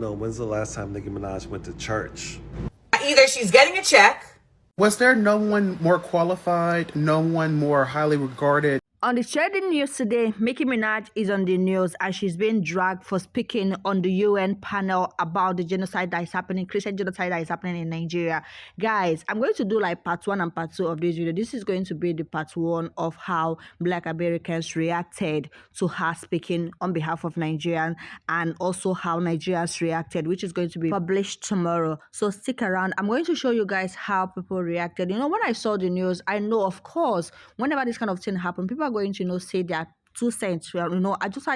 No, when's the last time Nicki Minaj went to church? Either she's getting a check. Was there no one more qualified, no one more highly regarded? On the trending news today, Nicki Minaj is on the news as she's being dragged for speaking on the UN panel about the genocide that is happening, Christian genocide that is happening in Nigeria. Guys, I'm going to do like part 1 and part 2 of this video. This is going to be the part 1 of how Black Americans reacted to her speaking on behalf of Nigerians, and also how Nigerians reacted, which is going to be published tomorrow. So stick around. I'm going to show you guys how people reacted. You know, when I saw the news, I know, of course, whenever this kind of thing happens, people are going to, say their 2 cents. I just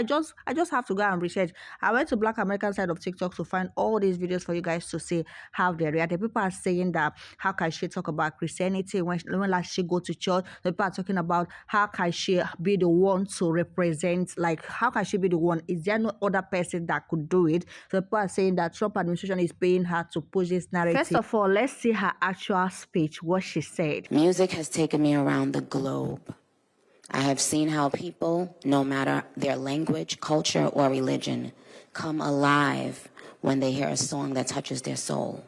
have to go and research. I went to Black American side of TikTok to find all these videos for you guys to see how they reacted. People are saying that how can she talk about Christianity when last she go to church? People are talking about how can she be the one to represent, like how can she be the one? Is there no other person that could do it? So people are saying that Trump administration is paying her to push this narrative. First of all, let's see her actual speech, what she said. Music has taken me around the globe. I have seen how people, no matter their language, culture, or religion, come alive when they hear a song that touches their soul.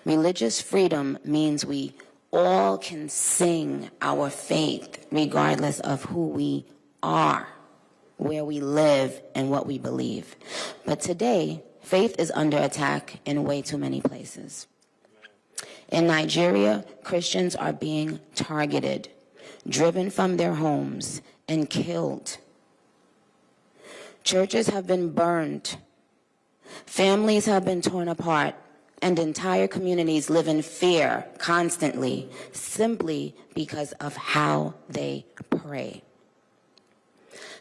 Religious freedom means we all can sing our faith regardless of who we are, where we live, and what we believe. But today, faith is under attack in way too many places. In Nigeria, Christians are being targeted, driven from their homes, and killed. Churches have been burned. Families have been torn apart, and entire communities live in fear constantly, simply because of how they pray.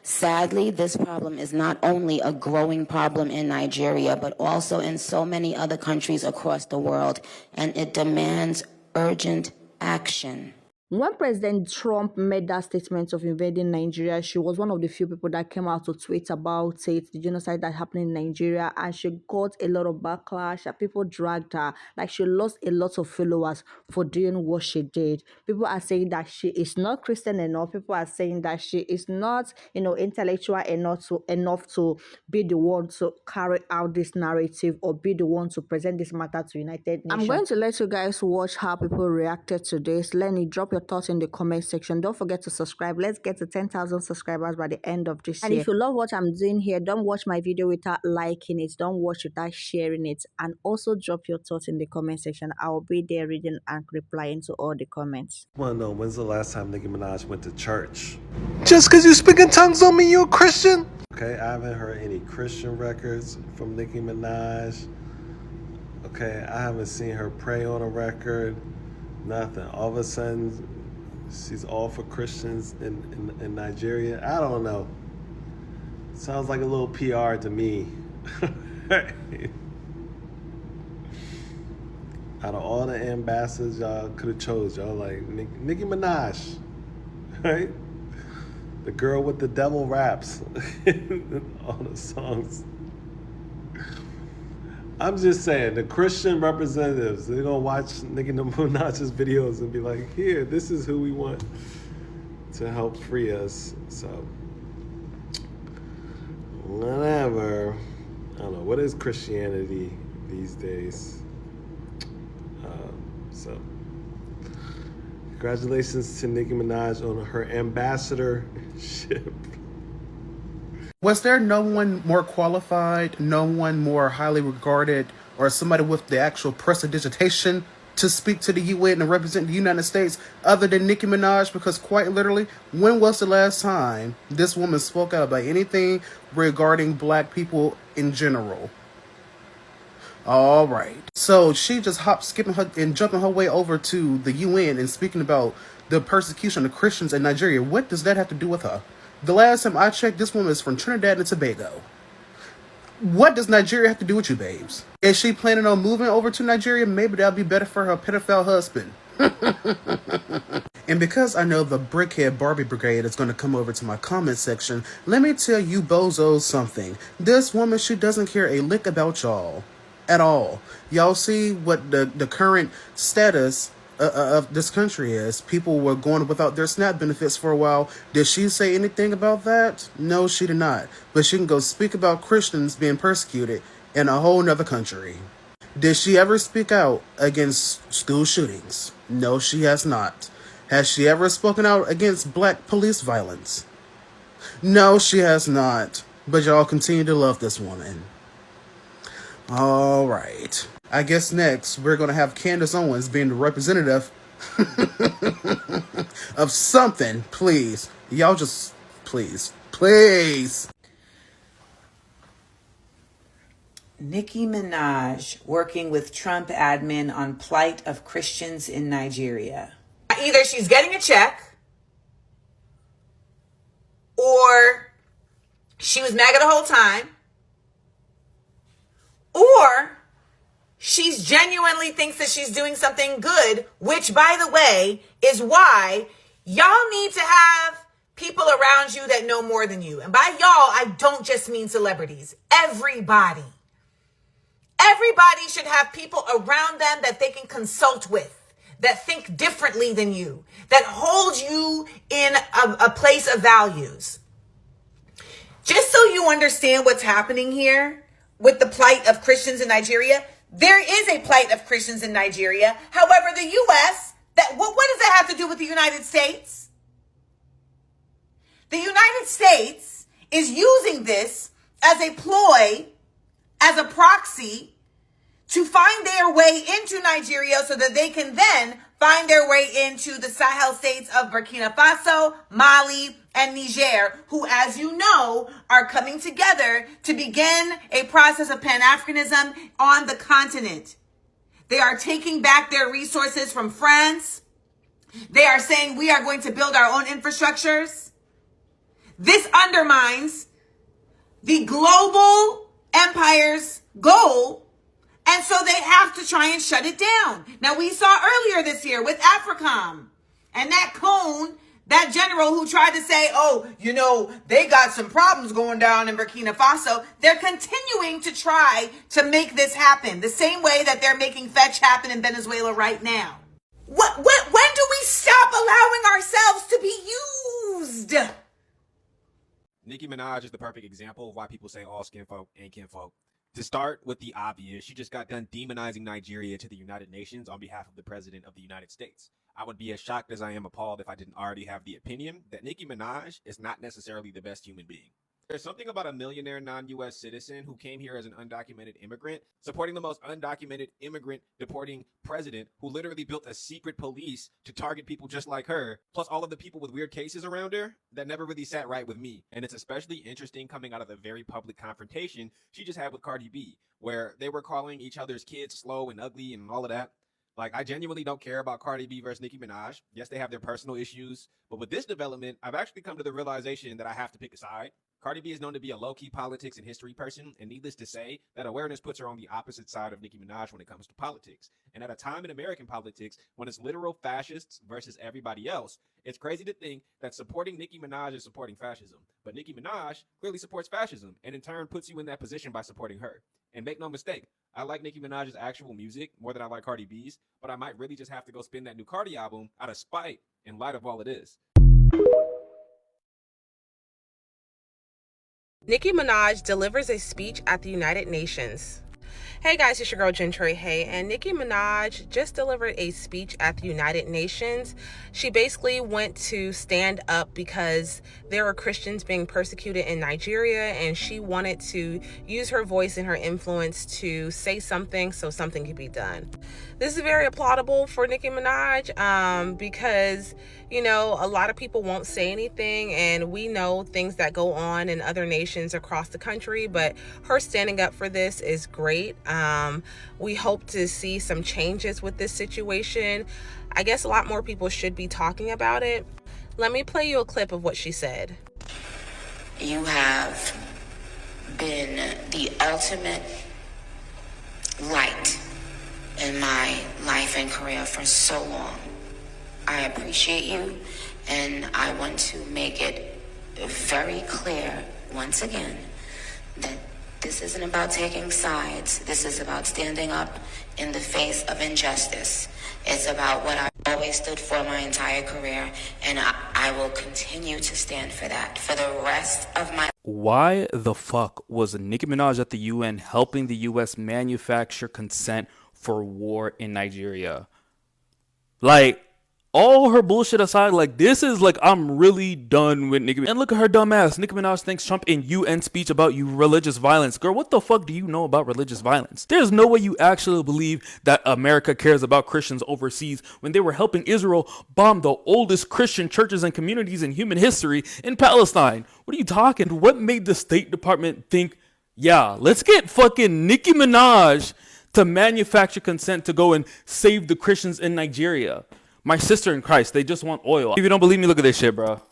Sadly, this problem is not only a growing problem in Nigeria, but also in so many other countries across the world, and it demands urgent action. When President Trump made that statement of invading Nigeria, she was one of the few people that came out to tweet about it, the genocide that happened in Nigeria, and she got a lot of backlash. People dragged her, like she lost a lot of followers for doing what she did. People are saying that she is not Christian enough. People are saying that she is not, intellectual enough to be the one to carry out this narrative or be the one to present this matter to United Nations. I'm going to let you guys watch how people reacted to this. Lenny, drop your thoughts in the comment section. Don't forget to subscribe. Let's get to 10,000 subscribers by the end of this year. And if you love what I'm doing here, don't watch my video without liking it. Don't watch without sharing it. And also drop your thoughts in the comment section. I'll be there reading and replying to all the comments. I want to know, when's the last time Nicki Minaj went to church? Just because you speak in tongues don't mean you're a Christian? Okay, I haven't heard any Christian records from Nicki Minaj. Okay, I haven't seen her pray on a record. Nothing. All of a sudden, she's all for Christians in Nigeria. I don't know. Sounds like a little PR to me. Out of all the ambassadors y'all could have chose, y'all like Nicki Minaj, right? The girl with the devil raps. All the songs. I'm just saying, the Christian representatives, they're gonna watch Nicki Minaj's videos and be like, here, this is who we want to help free us. So, whatever. I don't know, what is Christianity these days? So, congratulations to Nicki Minaj on her ambassadorship. Was there no one more qualified, no one more highly regarded, or somebody with the actual prestidigitation to speak to the UN and represent the United States other than Nicki Minaj? Because quite literally, when was the last time this woman spoke out about anything regarding black people in general? All right. So she just skipping her and jumping her way over to the UN and speaking about the persecution of Christians in Nigeria. What does that have to do with her? The last time I checked, this woman is from Trinidad and Tobago. What does Nigeria have to do with you, babes? Is she planning on moving over to Nigeria? Maybe that'll be better for her pedophile husband. And because I know the Brickhead Barbie Brigade is going to come over to my comment section, let me tell you bozos something. This woman, she doesn't care a lick about y'all. At all. Y'all see what the current status of this country is. People were going without their SNAP benefits for a while. Did she say anything about that? No, she did not. But she can go speak about Christians being persecuted in a whole nother country. Did she ever speak out against school shootings? No, she has not. Has she ever spoken out against black police violence? No, she has not. But y'all continue to love this woman. All right. I guess next we're going to have Candace Owens being the representative of something. Please. Y'all just, please. Please. Nicki Minaj working with Trump admin on plight of Christians in Nigeria. Either she's getting a check, or she was MAGA the whole time, or she's genuinely thinks that she's doing something good, which, by the way, is why y'all need to have people around you that know more than you. And by y'all, I don't just mean celebrities. Everybody. Everybody should have people around them that they can consult with, that think differently than you, that hold you in a place of values. Just so you understand what's happening here with the plight of Christians in Nigeria, there is a plight of Christians in Nigeria. However, the U.S., what does that have to do with the United States? The United States is using this as a ploy, as a proxy, to find their way into Nigeria so that they can then find their way into the Sahel states of Burkina Faso, Mali, and Niger, who, as you know, are coming together to begin a process of Pan-Africanism on the continent. They are taking back their resources from France. They are saying we are going to build our own infrastructures. This undermines the global empire's goal, and so they have to try and shut it down. Now, we saw earlier this year with AFRICOM and that cone, that general who tried to say, oh, you know, they got some problems going down in Burkina Faso. They're continuing to try to make this happen the same way that they're making fetch happen in Venezuela right now. When do we stop allowing ourselves to be used? Nicki Minaj is the perfect example of why people say all skin folk ain't kinfolk. To start with the obvious, she just got done demonizing Nigeria to the United Nations on behalf of the President of the United States. I would be as shocked as I am appalled if I didn't already have the opinion that Nicki Minaj is not necessarily the best human being. There's something about a millionaire non-U.S. citizen who came here as an undocumented immigrant, supporting the most undocumented immigrant deporting president who literally built a secret police to target people just like her, plus all of the people with weird cases around her that never really sat right with me. And it's especially interesting coming out of the very public confrontation she just had with Cardi B, where they were calling each other's kids slow and ugly and all of that. Like, I genuinely don't care about Cardi B versus Nicki Minaj. Yes, they have their personal issues, but with this development, I've actually come to the realization that I have to pick a side. Cardi B is known to be a low-key politics and history person, and needless to say, that awareness puts her on the opposite side of Nicki Minaj when it comes to politics. And at a time in American politics, when it's literal fascists versus everybody else, it's crazy to think that supporting Nicki Minaj is supporting fascism. But Nicki Minaj clearly supports fascism, and in turn puts you in that position by supporting her. And make no mistake, I like Nicki Minaj's actual music more than I like Cardi B's, but I might really just have to go spin that new Cardi album out of spite in light of all it is. Nicki Minaj delivers a speech at the United Nations. Hey guys, it's your girl Gentry Hay, and Nicki Minaj just delivered a speech at the United Nations. She basically went to stand up because there are Christians being persecuted in Nigeria, and she wanted to use her voice and her influence to say something so something could be done. This is very applaudable for Nicki Minaj because, you know, a lot of people won't say anything, and we know things that go on in other nations across the country, but her standing up for this is great. We hope to see some changes with this situation. I guess a lot more people should be talking about it. Let me play you a clip of what she said. You have been the ultimate light in my life and career for so long. I appreciate you, and I want to make it very clear once again that this isn't about taking sides. This is about standing up in the face of injustice. It's about what I've always stood for my entire career, and I will continue to stand for that for the rest of my... Why the fuck was Nicki Minaj at the UN helping the US manufacture consent for war in Nigeria? Like, all her bullshit aside, like, this is like, I'm really done with Nicki Minaj. And look at her dumb ass. Nicki Minaj thanks Trump in UN speech about religious violence. Girl, what the fuck do you know about religious violence? There's no way you actually believe that America cares about Christians overseas when they were helping Israel bomb the oldest Christian churches and communities in human history in Palestine. What are you talking? What made the State Department think, yeah, let's get fucking Nicki Minaj to manufacture consent to go and save the Christians in Nigeria? My sister in Christ, they just want oil. If you don't believe me, look at this shit, bro.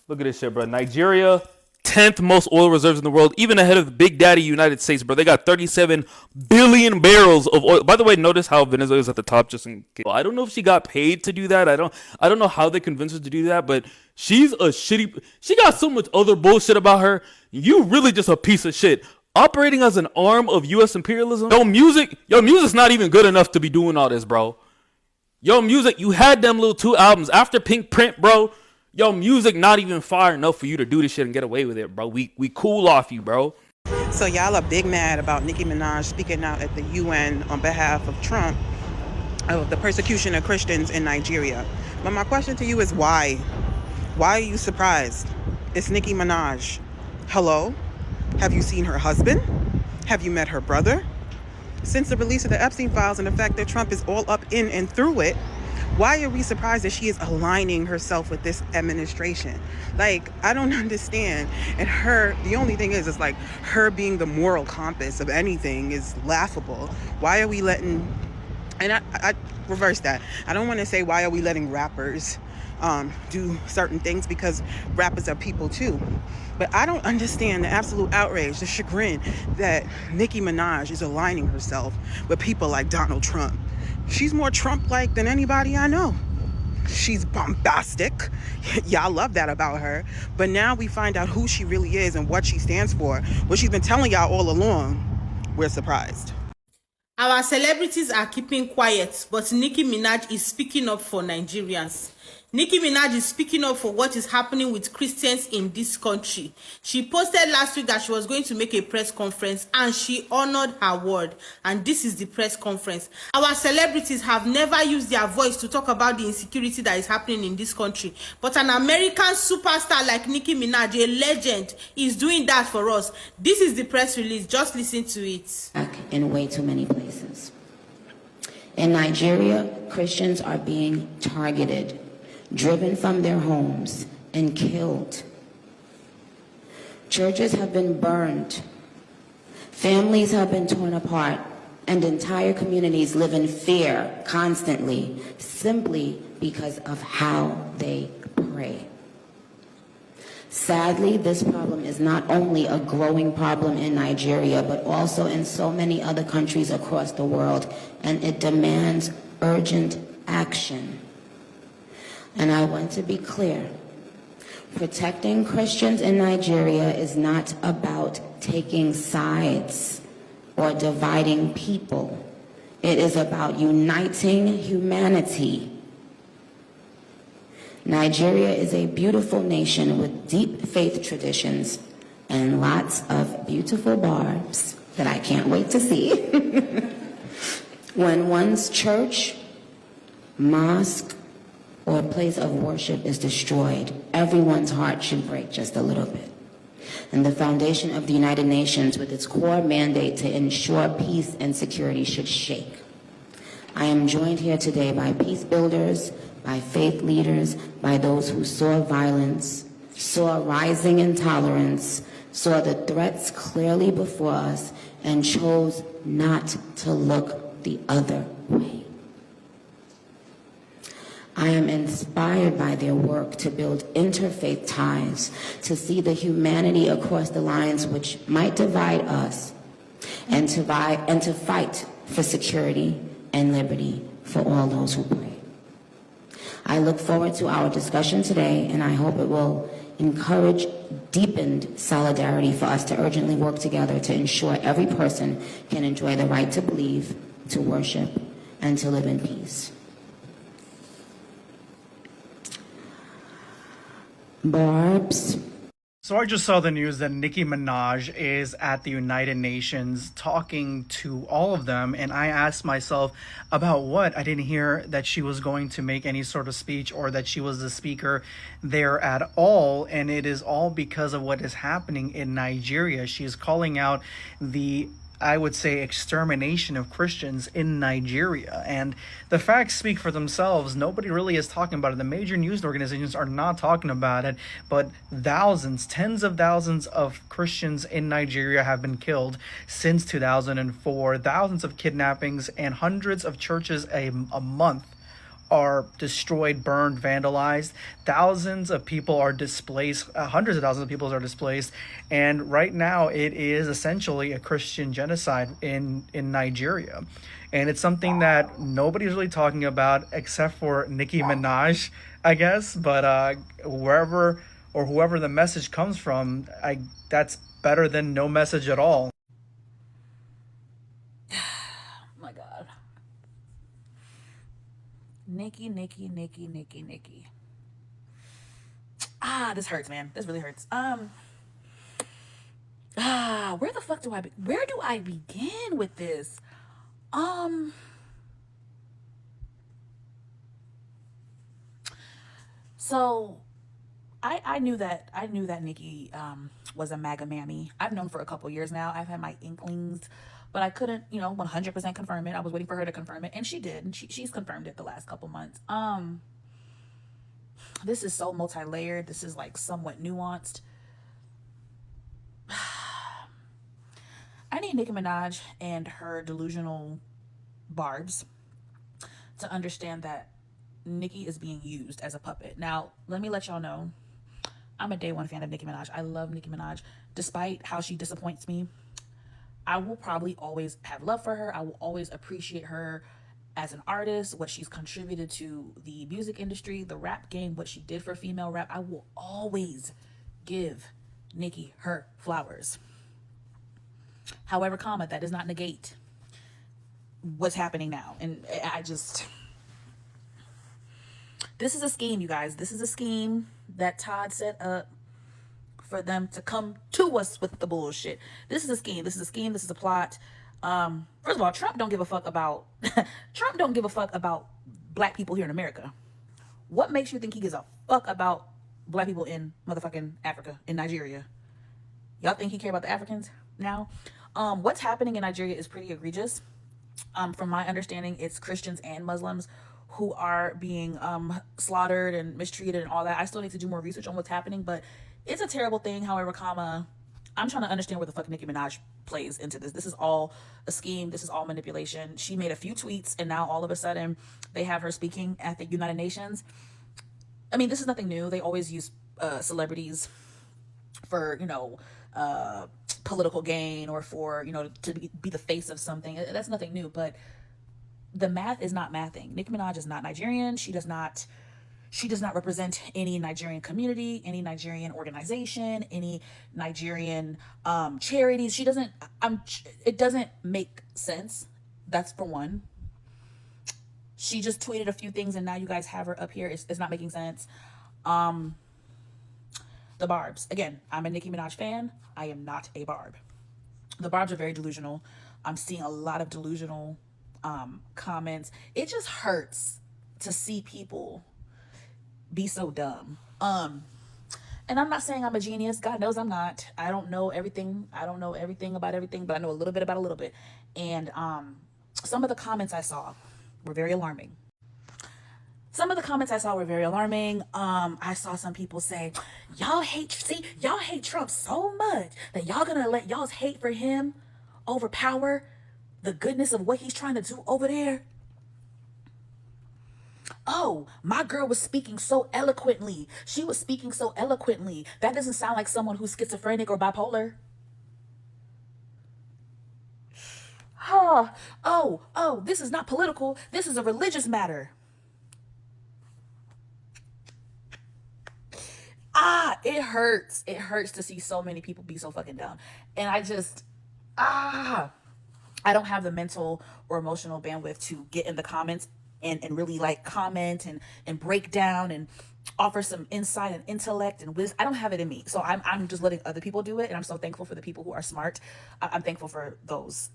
Look at this shit, bro. Nigeria, 10th most oil reserves in the world, even ahead of the Big Daddy United States, bro. They got 37 billion barrels of oil. By the way, notice how Venezuela's at the top just in case. I don't know if she got paid to do that. I don't know how they convinced her to do that, but she's a shitty. She got so much other bullshit about her. You really just a piece of shit. Operating as an arm of U.S. imperialism. Your music's not even good enough to be doing all this, bro. Yo, music, you had them little 2 albums after Pink Print, bro. Yo, music not even fire enough for you to do this shit and get away with it, bro. We cool off you, bro. So y'all are big mad about Nicki Minaj speaking out at the UN on behalf of Trump of the persecution of Christians in Nigeria. But my question to you is why? Why are you surprised? It's Nicki Minaj. Hello? Have you seen her husband? Have you met her brother? Since the release of the Epstein files and the fact that Trump is all up in and through it, why are we surprised that she is aligning herself with this administration? Like, I don't understand. And the only thing is like her being the moral compass of anything is laughable. Why are we letting, and I reverse that. I don't want to say why are we letting rappers do certain things, because rappers are people too. But I don't understand the absolute outrage, the chagrin that Nicki Minaj is aligning herself with people like Donald Trump. She's more Trump-like than anybody I know. She's bombastic. Y'all love that about her. But now we find out who she really is and what she stands for. What she's been telling y'all all along, we're surprised. Our celebrities are keeping quiet, but Nicki Minaj is speaking up for Nigerians. Nicki Minaj is speaking up for what is happening with Christians in this country. She posted last week that she was going to make a press conference and she honored her word. And this is the press conference. Our celebrities have never used their voice to talk about the insecurity that is happening in this country. But an American superstar like Nicki Minaj, a legend, is doing that for us. This is the press release. Just listen to it. In way too many places. In Nigeria, Christians are being targeted, driven from their homes, and killed. Churches have been burned. Families have been torn apart, and entire communities live in fear constantly, simply because of how they pray. Sadly, this problem is not only a growing problem in Nigeria, but also in so many other countries across the world, and it demands urgent action. And I want to be clear, protecting Christians in Nigeria is not about taking sides or dividing people. It is about uniting humanity. Nigeria is a beautiful nation with deep faith traditions and lots of beautiful barbs that I can't wait to see. When one's church, mosque, or place of worship is destroyed, everyone's heart should break just a little bit. And the foundation of the United Nations, with its core mandate to ensure peace and security, should shake. I am joined here today by peace builders, by faith leaders, by those who saw violence, saw rising intolerance, saw the threats clearly before us, and chose not to look the other way. I am inspired by their work to build interfaith ties, to see the humanity across the lines which might divide us, and to fight for security and liberty for all those who pray. I look forward to our discussion today, and I hope it will encourage deepened solidarity for us to urgently work together to ensure every person can enjoy the right to believe, to worship, and to live in peace. Barbs. So I just saw the news that Nicki Minaj is at the United Nations talking to all of them, and I asked myself about what? I didn't hear that she was going to make any sort of speech or that she was the speaker there at all, and it is all because of what is happening in Nigeria. She is calling out the, I would say, extermination of Christians in Nigeria. And the facts speak for themselves. Nobody really is talking about it. The major news organizations are not talking about it, but thousands, tens of thousands of Christians in Nigeria have been killed since 2004. Thousands of kidnappings and hundreds of churches a month are destroyed, burned, vandalized. Thousands of people are displaced. Hundreds of thousands of people are displaced. And right now it is essentially a Christian genocide in Nigeria. And it's something that nobody's really talking about except for Nicki Minaj, I guess. But wherever or whoever the message comes from, that's better than no message at all. My God. Nicki. This hurts, man. This really hurts. Where the fuck do where do I begin with this? So I knew that Nicki was a MAGA mammy. I've known for a couple years now. I've had my inklings, but I couldn't, 100% confirm it. I was waiting for her to confirm it, and she did. And she's confirmed it the last couple months. This is so multi-layered. This is like somewhat nuanced. I need Nicki Minaj and her delusional barbs to understand that Nicki is being used as a puppet. Now, let me let y'all know, I'm a day one fan of Nicki Minaj. I love Nicki Minaj. Despite how she disappoints me, I will probably always have love for her. I will always appreciate her as an artist, what she's contributed to the music industry, the rap game, what she did for female rap. I will always give Nicki her flowers. However, that does not negate what's happening now. And this is a scheme, you guys. This is a scheme that Todd set up for them to come to us with the bullshit. This is a scheme. This is a scheme. This is a plot. First of all, Trump don't give a fuck about black people here in America. What makes you think he gives a fuck about black people in motherfucking Africa, in Nigeria? Y'all think he care about the Africans now? What's happening in Nigeria is pretty egregious. From my understanding, it's Christians and Muslims who are being slaughtered and mistreated and all that. I still need to do more research on what's happening, but it's a terrible thing. However, I'm trying to understand where the fuck Nicki Minaj plays into this. This is all a scheme. This is all manipulation. She made a few tweets, and now all of a sudden they have her speaking at the United Nations. I mean, this is nothing new. They always use celebrities for, political gain or for, to be the face of something. That's nothing new, but the math is not mathing. Nicki Minaj is not Nigerian. She does not represent any Nigerian community, any Nigerian organization, any Nigerian charities. It doesn't make sense. That's for one. She just tweeted a few things and now you guys have her up here. It's not making sense. The barbs. Again, I'm a Nicki Minaj fan. I am not a barb. The barbs are very delusional. I'm seeing a lot of delusional comments. It just hurts to see people be so dumb. And I'm not saying I'm a genius. God knows I'm not. I don't know everything. I don't know everything about everything, but I know a little bit about a little bit. And some of the comments I saw were very alarming. I saw some people say, y'all hate Trump so much that y'all gonna let y'all's hate for him overpower the goodness of what he's trying to do over there. Oh, my girl was speaking so eloquently. She was speaking so eloquently. That doesn't sound like someone who's schizophrenic or bipolar. Oh, this is not political. This is a religious matter. It hurts. It hurts to see so many people be so fucking dumb. And I don't have the mental or emotional bandwidth to get in the comments and really like comment and break down and offer some insight and intellect and wisdom. I don't have it in me. So I'm just letting other people do it. And I'm so thankful for the people who are smart. I'm thankful for those.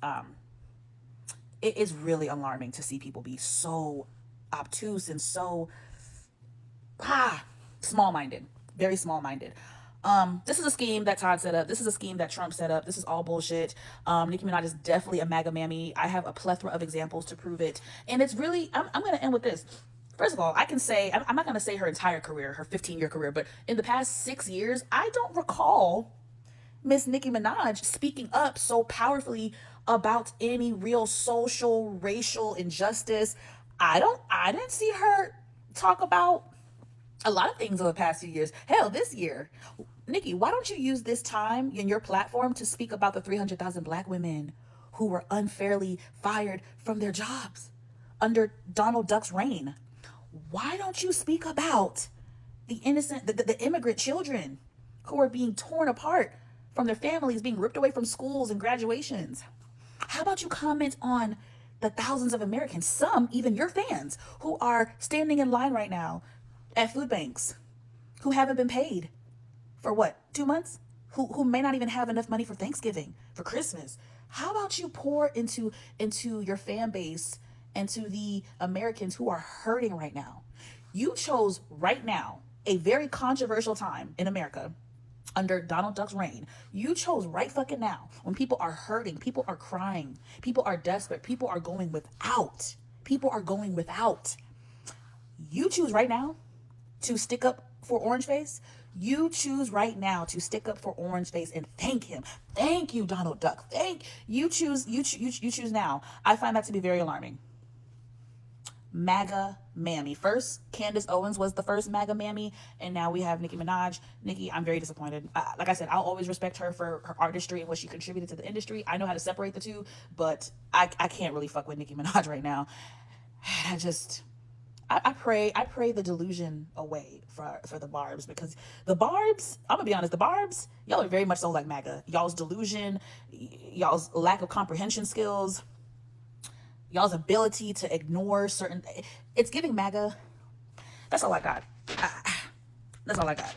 It is really alarming to see people be so obtuse and so small-minded, very small-minded. This is a scheme that Todd set up. This is a scheme that Trump set up. This is all bullshit. Nicki Minaj is definitely a MAGA mammy. I have a plethora of examples to prove it. And it's really, I'm going to end with this. First of all, I can say, I'm not going to say her entire career, her 15-year career, but in the past 6 years, I don't recall Miss Nicki Minaj speaking up so powerfully about any real social, racial injustice. I didn't see her talk about a lot of things over the past few years. Hell, this year, Nicki, why don't you use this time in your platform to speak about the 300,000 Black women who were unfairly fired from their jobs under Donald Duck's reign? Why don't you speak about the innocent, the immigrant children who are being torn apart from their families, being ripped away from schools and graduations? How about you comment on the thousands of Americans, some even your fans, who are standing in line right now at food banks, who haven't been paid for what, 2 months? Who may not even have enough money for Thanksgiving, for Christmas? How about you pour into your fan base and to the Americans who are hurting right now? You chose right now, a very controversial time in America under Donald Duck's reign. You chose right fucking now, when people are hurting, people are crying, people are desperate, people are going without. People are going without. You choose right now to stick up for Orange Face. You choose right now to stick up for Orange Face and thank him. Thank you, Donald Duck. You choose now. I find that to be very alarming. MAGA mammy. First, Candace Owens was the first MAGA mammy, and now we have Nicki Minaj. Nicki, I'm very disappointed. Like I said, I'll always respect her for her artistry and what she contributed to the industry. I know how to separate the two, but I can't really fuck with Nicki Minaj right now. I pray the delusion away for the Barbs, because the Barbs, I'm gonna be honest, the Barbs, y'all are very much so like MAGA. Y'all's delusion, y'all's lack of comprehension skills, y'all's ability to ignore certain, it's giving MAGA. That's all I got. That's all I got.